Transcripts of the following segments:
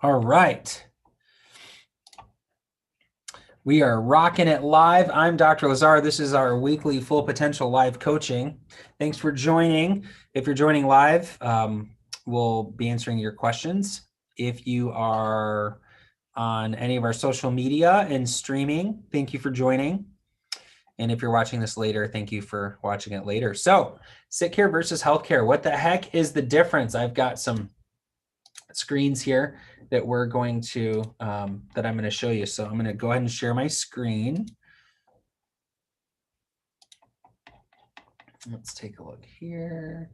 All right. We are rocking it live. I'm Dr. Lazar. This is our weekly Full Potential live coaching. Thanks for joining. If you're joining live, we'll be answering your questions. If you are on any of our social media and streaming, thank you for joining. And if you're watching this later, thank you for watching it later. So, sick care versus healthcare. What the heck is the difference? I've got some screens here that we're going to that I'm going to show you. So I'm going to go ahead and share my screen. Let's take a look here.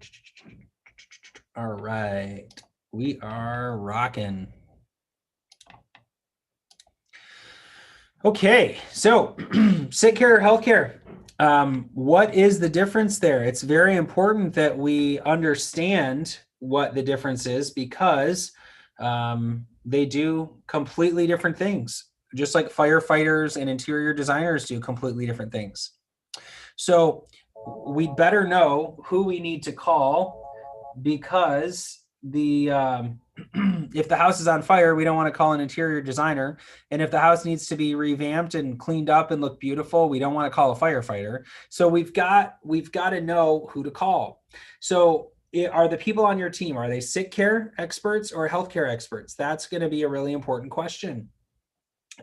All right, we are rocking. Okay, so sick care or healthcare. What is the difference there? It's very important that we understand what the difference is because they do completely different things, just like firefighters and interior designers do completely different things. So we better know who we need to call because if the house is on fire, we don't want to call an interior designer. And if the house needs to be revamped and cleaned up and look beautiful, we don't want to call a firefighter. So we've got to know who to call. So are the people on your team, are they sick care experts or healthcare experts? That's going to be a really important question.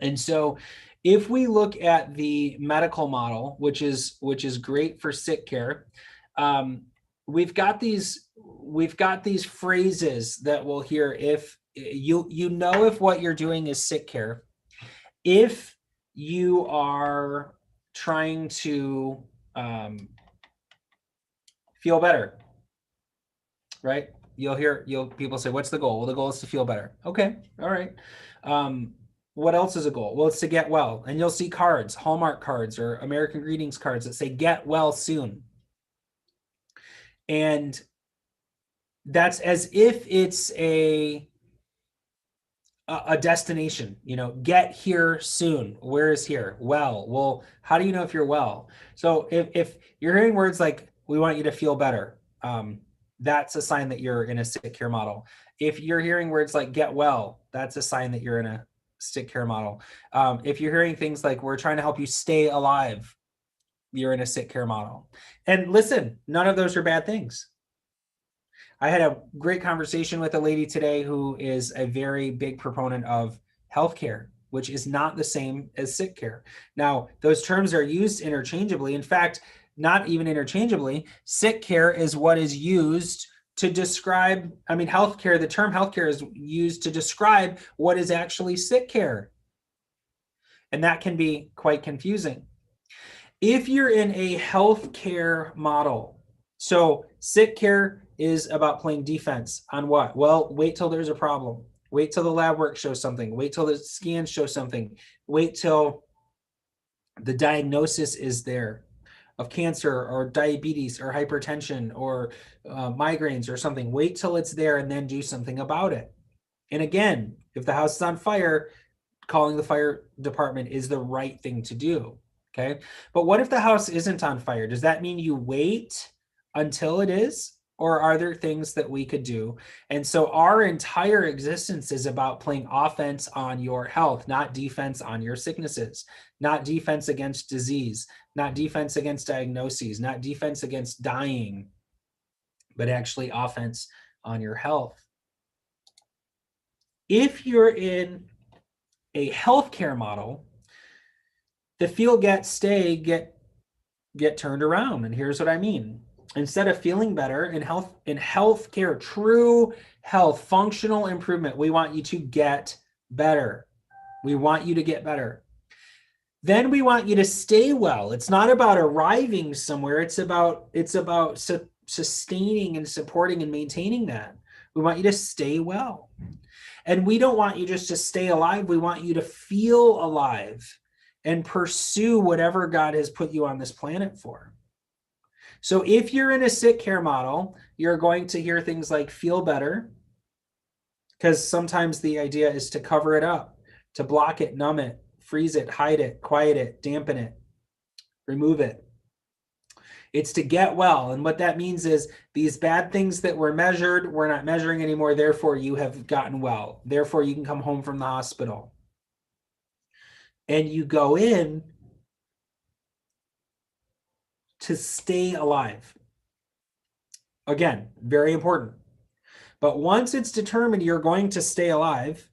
And so if we look at the medical model, which is great for sick care, we've got these phrases that we'll hear. If you know if what you're doing is sick care, if you are trying to feel better, right? People say, what's the goal? Well, the goal is to feel better. Okay, all right. What else is a goal? Well, it's to get well. And you'll see cards, Hallmark cards or American Greetings cards that say get well soon. And that's as if it's a destination, get here soon. Where is here? Well, how do you know if you're well? So if you're hearing words like, we want you to feel better, that's a sign that you're in a sick care model. If you're hearing words like get well, that's a sign that you're in a sick care model. If you're hearing things like, we're trying to help you stay alive, you're in a sick care model. And listen, none of those are bad things. I had a great conversation with a lady today who is a very big proponent of healthcare, which is not the same as sick care. Now, those terms are used interchangeably. In fact, not even interchangeably. Sick care is what is used to describe, healthcare, the term healthcare is used to describe what is actually sick care. And that can be quite confusing. If you're in a healthcare model, so sick care is about playing defense on what? Well, wait till there's a problem. Wait till the lab work shows something. Wait till the scans show something. Wait till the diagnosis is there of cancer or diabetes or hypertension or migraines or something. Wait till it's there and then do something about it. And again, if the house is on fire, calling the fire department is the right thing to do. Okay. But what if the house isn't on fire? Does that mean you wait until it is? Or are there things that we could do? And so our entire existence is about playing offense on your health, not defense on your sicknesses, not defense against disease, not defense against diagnoses, not defense against dying, but actually offense on your health. If you're in a healthcare model, the feel, get, stay, get turned around. And here's what I mean. Instead of feeling better in healthcare, true health, functional improvement, we want you to get better. We want you to get better. Then we want you to stay well. It's not about arriving somewhere. It's about sustaining and supporting and maintaining that. We want you to stay well. And we don't want you just to stay alive. We want you to feel alive and pursue whatever God has put you on this planet for. So if you're in a sick care model, you're going to hear things like feel better, because sometimes the idea is to cover it up, to block it, numb it, freeze it, hide it, quiet it, dampen it, remove it. It's to get well. And what that means is these bad things that were measured, we're not measuring anymore. Therefore, you have gotten well. Therefore, you can come home from the hospital. And you go in to stay alive. Again, very important. But once it's determined you're going to stay alive,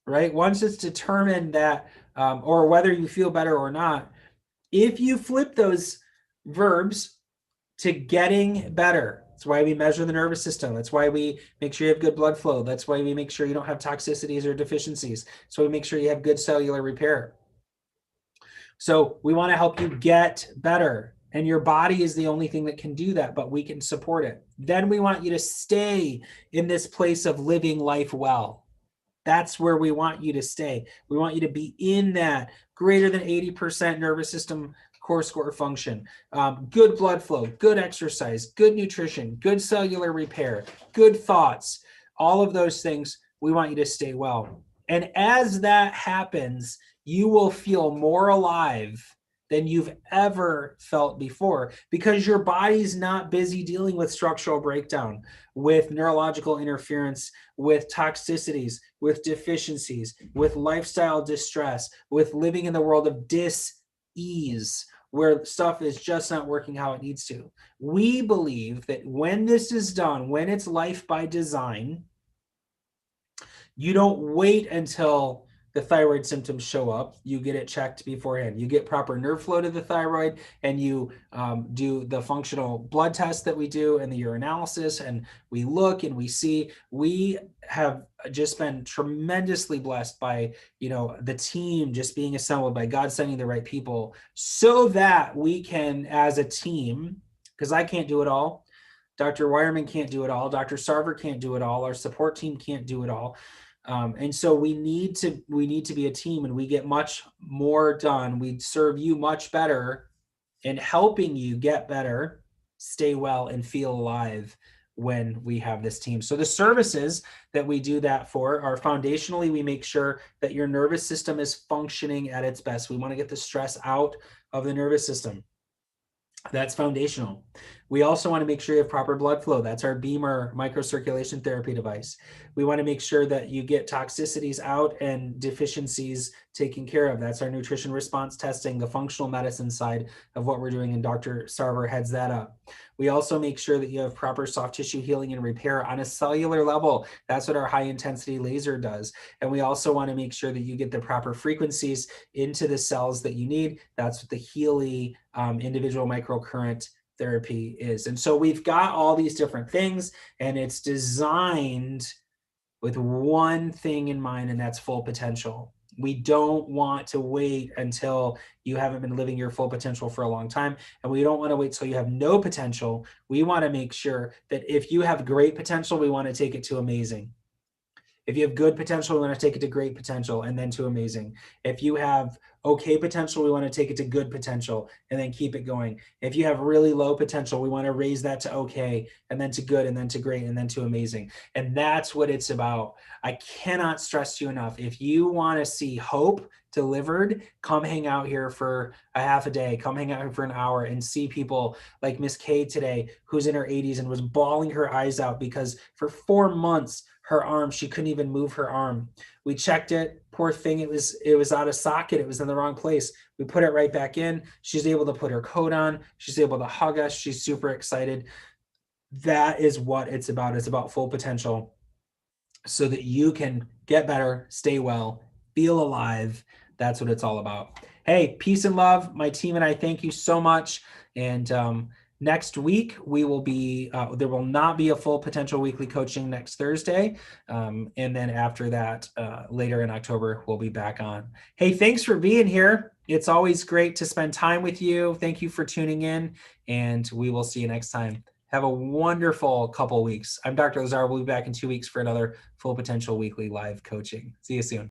right? Once it's determined that, or whether you feel better or not, if you flip those verbs to getting better, that's why we measure the nervous system. That's why we make sure you have good blood flow. That's why we make sure you don't have toxicities or deficiencies. So we make sure you have good cellular repair. So we want to help you get better. And your body is the only thing that can do that, but we can support it. Then we want you to stay in this place of living life well. That's where we want you to stay. We want you to be in that greater than 80% nervous system core score function, good blood flow, good exercise, good nutrition, good cellular repair, good thoughts, all of those things. We want you to stay well. And as that happens, you will feel more alive than you've ever felt before, because your body's not busy dealing with structural breakdown, with neurological interference, with toxicities, with deficiencies, with lifestyle distress, with living in the world of dis-ease, where stuff is just not working how it needs to. We believe that when this is done, when it's life by design, you don't wait until the thyroid symptoms show up. You get it checked beforehand. You get proper nerve flow to the thyroid, and you do the functional blood test that we do and the urinalysis, and we look and we see. We have just been tremendously blessed by, the team just being assembled, by God sending the right people, so that we can, as a team, because I can't do it all, Dr. Wireman can't do it all, Dr. Sarver can't do it all, our support team can't do it all. And so we need to be a team, and we get much more done. We serve you much better in helping you get better, stay well, and feel alive when we have this team. So the services that we do that for are, foundationally, we make sure that your nervous system is functioning at its best. We want to get the stress out of the nervous system. That's foundational. We also want to make sure you have proper blood flow. That's our Beamer microcirculation therapy device. We want to make sure that you get toxicities out and deficiencies taken care of. That's our nutrition response testing, the functional medicine side of what we're doing, and Dr. Sarver heads that up. We also make sure that you have proper soft tissue healing and repair on a cellular level. That's what our high intensity laser does. And we also want to make sure that you get the proper frequencies into the cells that you need. That's what the Healy individual microcurrent therapy is. And so we've got all these different things, and it's designed with one thing in mind, and that's full potential. We don't want to wait until you haven't been living your full potential for a long time, and we don't want to wait till you have no potential. We want to make sure that if you have great potential, we want to take it to amazing. If you have good potential, we want to take it to great potential and then to amazing. If you have okay potential, we want to take it to good potential and then keep it going. If you have really low potential, we want to raise that to okay, and then to good, and then to great, and then to amazing. And that's what it's about. I cannot stress to you enough. If you want to see hope delivered, come hang out here for a half a day, come hang out here for an hour, and see people like Miss Kay today, who's in her 80s and was bawling her eyes out because for 4 months, her arm, she couldn't even move her arm. We checked it, poor thing, it was out of socket, it was in the wrong place. We put it right back in. She's able to put her coat on, she's able to hug us, she's super excited. That is what it's about. It's about full potential, so that you can get better, stay well, feel alive. That's what it's all about. Hey, peace and love. My team and I thank you so much. And next week, we will be, there will not be a full potential weekly coaching next Thursday. And then after that, later in October, we'll be back on. Hey, thanks for being here. It's always great to spend time with you. Thank you for tuning in, and we will see you next time. Have a wonderful couple weeks. I'm Dr. Lazar. We'll be back in 2 weeks for another Full Potential Weekly live coaching. See you soon.